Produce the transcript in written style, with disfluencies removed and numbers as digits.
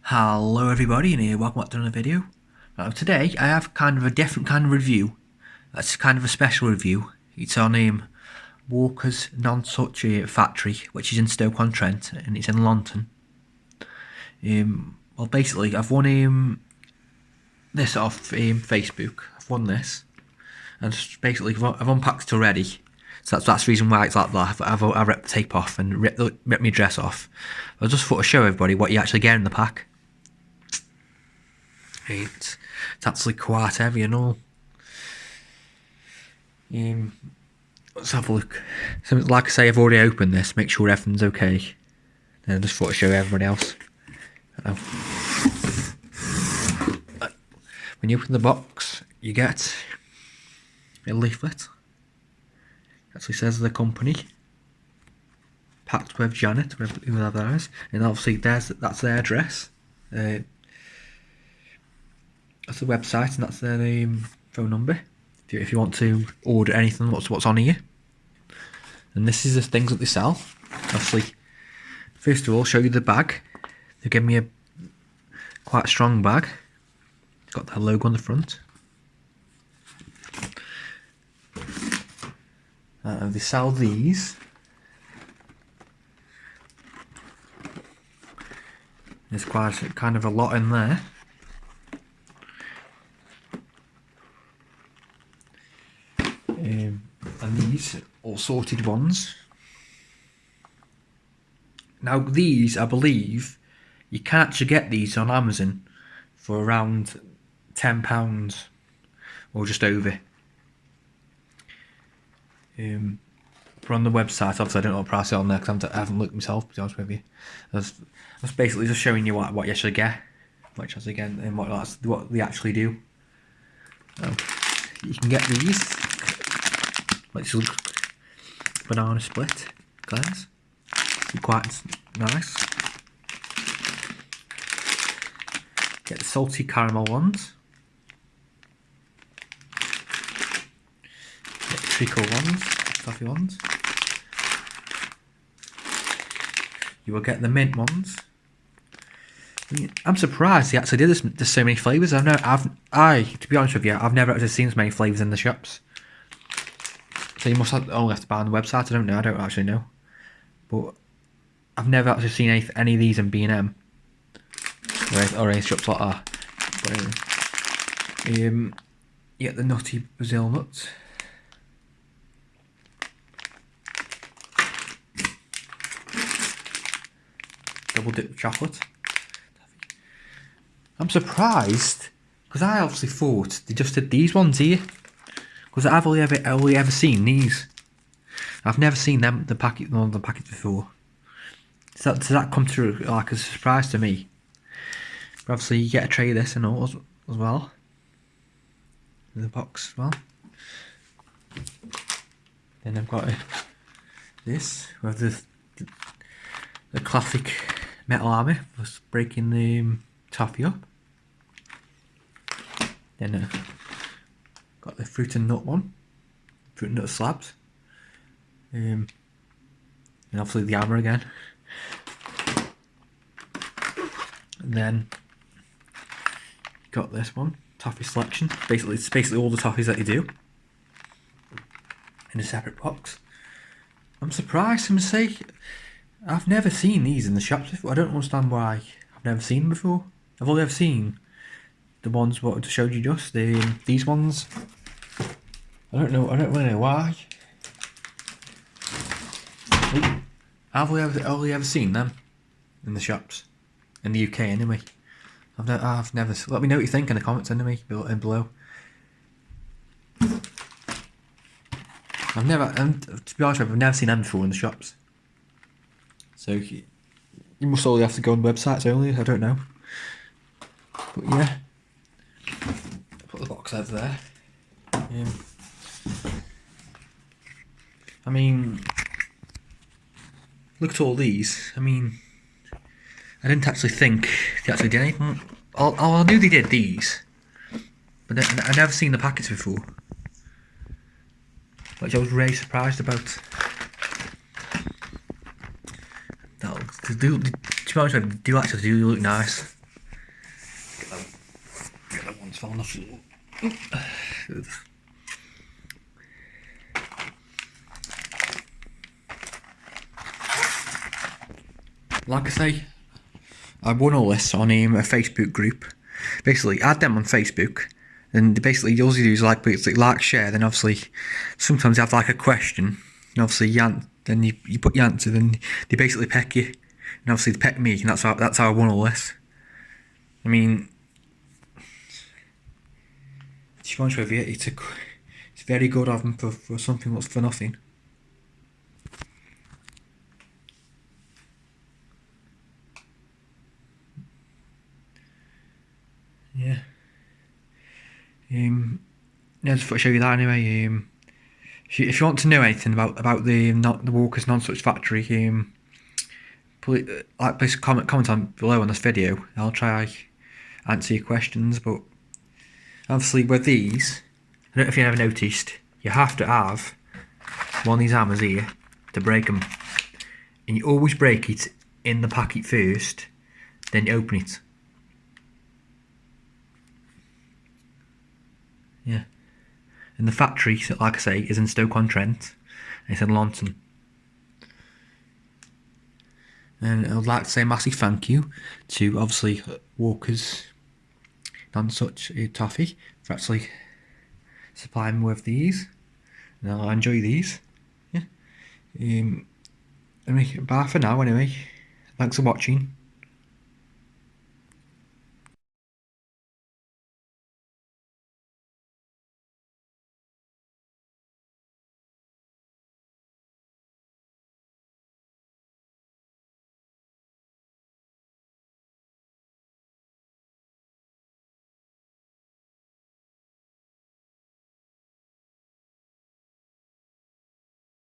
Hello everybody, and welcome back to another video. Today I have kind of a different kind of review. That's kind of a special review. It's on Walker's Nonsuch factory, which is in Stoke-on-Trent, and it's in Longton. Well, basically, I've won this off Facebook. I've won this, and basically I've unpacked it already. So that's the reason why it's like that. I've ripped the tape off and ripped my dress off. I just thought to show everybody what you actually get in the pack. It's actually quite heavy and all. Let's have a look. So, like I say, I've already opened this. Make sure everything's okay. And I just thought to show everybody else. When you open the box, you get a leaflet. It actually says the company. Packed with Janet, whoever that is. And obviously that's their address. That's the website, and that's their phone number if you want to order anything what's on here. And this is the things that they sell. Obviously, first of all, show you the bag. They give me a quite strong bag. It's got their logo on the front. They sell these. There's quite kind of a lot in there. And these all sorted ones. Now these, I believe, you can actually get these on Amazon for around £10 or just over. But on the website, obviously I don't know what price it's on there because I haven't looked myself, to be honest with you. I was basically just showing you what you actually get, and what they actually do. So, you can get these. Let's look. Banana split glaze. Quite nice. Get the salty caramel ones. Get the treacle ones, toffee ones. You will get the mint ones. I'm surprised they actually did this. There's so many flavours. To be honest with you, I've never actually seen so many flavours in the shops. So you must only have to buy on the website. I don't know. I don't actually know. But I've never actually seen any of these in B&M or any shops like that. But you get the nutty Brazil nuts. Double dip chocolate. I'm surprised because I obviously thought they just did these ones here. Because I've only ever seen these. I've never seen the packet before. Does that come through like a surprise to me? But obviously you get a tray of this and all as well. In the box as well. Then I've got this with the classic metal army for breaking the toffee up. Then got the fruit and nut one, fruit and nut slabs, and obviously the hammer again. And then got this one, toffee selection. It's basically all the toffees that you do in a separate box. I'm surprised, I say, I've never seen these in the shops before. I don't understand why I've never seen them before. I've only ever seen the ones what I showed you just, these ones. I don't really know why. I've only ever seen them in the shops. In the UK anyway. I've never, let me know what you think in the comments anyway, below. I've never, to be honest with you, I've never seen them before in the shops. So, you must only have to go on websites only, I don't know. But yeah. Put the box over there. I mean, look at all these. I mean, I didn't actually think they actually did anything. I knew they did these, but I'd never seen the packets before, which I was really surprised about. To be honest with you, they do actually look nice. Like I say, I won all this on a Facebook group. Basically, add them on Facebook, and basically all you do is like share. Then obviously, sometimes you have like a question, and obviously then you put your answer. Then they basically peck you, and obviously they peck me, and that's how I won all this. I mean, to be honest with you, it's very good of them for something that's for nothing. Yeah. Yeah, just to show you that anyway. If you want to know anything about the Walker's Nonsuch factory, please comment on below on this video. I'll try answer your questions. But obviously with these, I don't know if you ever noticed, you have to have one of these hammers here to break them, and you always break it in the packet first, then you open it. Yeah. And the factory, like I say, is in Stoke-on-Trent, and it's in Longton. And I would like to say a massive thank you to obviously Walker's Nonsuch Toffee for actually supplying me with these. And I enjoy these. Yeah. Anyway, bye for now anyway. Thanks for watching.